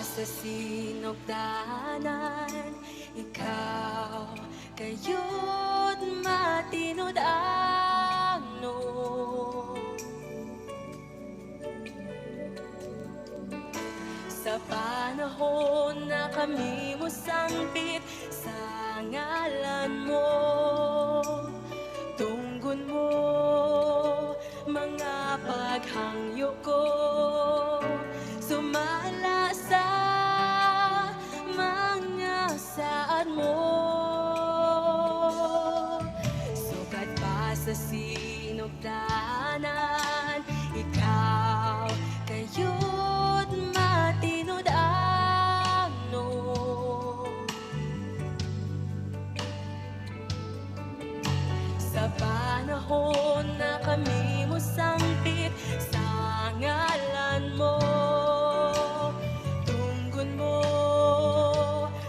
sa sinugdanan, ikaw kayo't matinod ano. Sa panahon na kami mo sangpit sa ngalan mo, tunggon mo mga paghangyo ko, sumala sa mga saad mo. Sukat pa sa sinugdanan, ikaw kayo't matinod ano. Sa panahon na kami mo sangpit sa ngalan mo, tunggon mo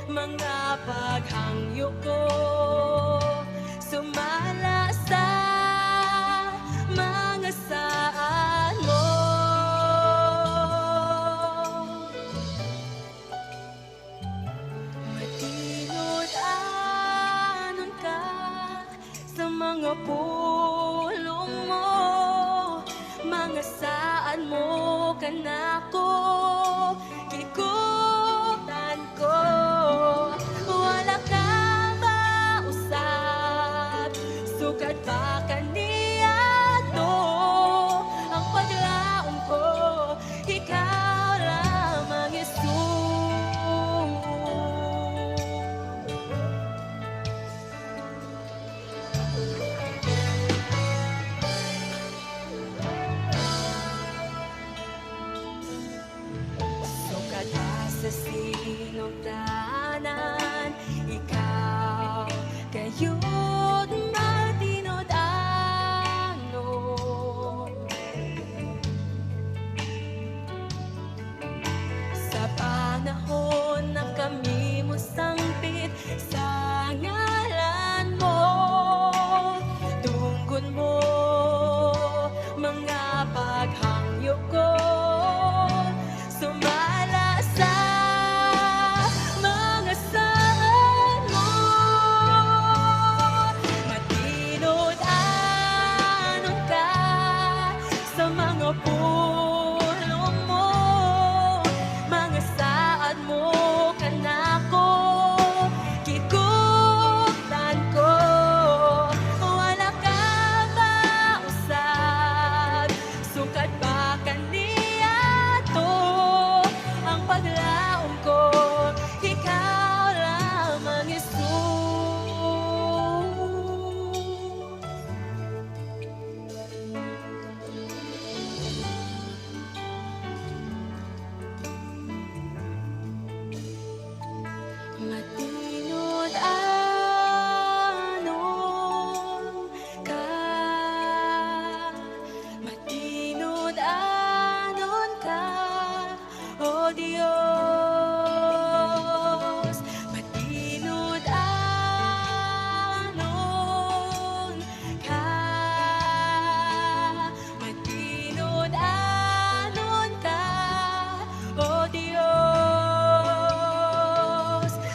mga paghangyo ko, sumala sa mga saan mo. Matinod anon ka sa mga pulong mo, mga saan mo kanako kikutan ko. Wala kang mausap, sukat pa kaniya to ang paglaom ko, ikaw lamang Jesus. Sukat pa sa sinugdanan, ikaw kayo't matinod ano. Sa panahon na kami mo sangpit sa ngalan mo, tunggon mo mga paghangyo ko, sumala sa mga saan mo. Matinod anon ka sa mga pulong mo, mga saad mo kanako kikutan ko. Wala kang mausap, sukat pa kaniya to ang paglaom ko, ikaw lamang matinod anon ka, matinod anon ka, O Diyos. Matinod anon ka, matinod anon ka, O Diyos.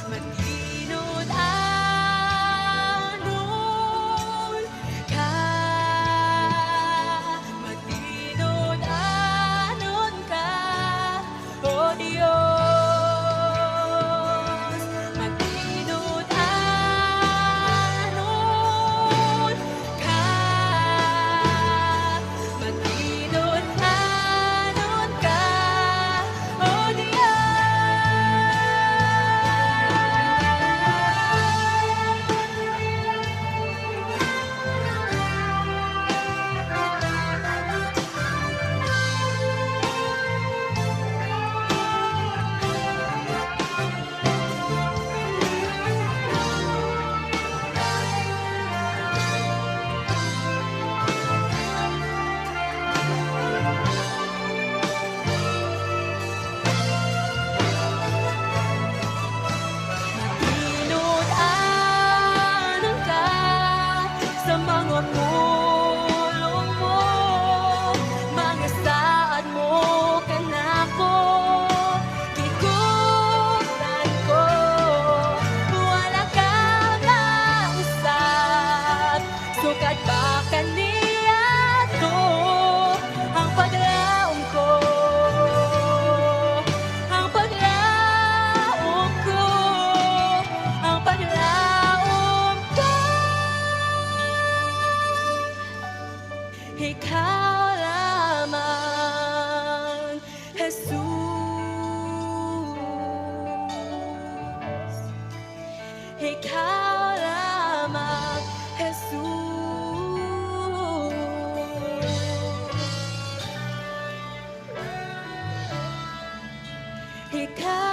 Matinod anon ka, matinod anon ka, O Diyos. Matinod anon ka, matinod anon ka, O Diyos. ka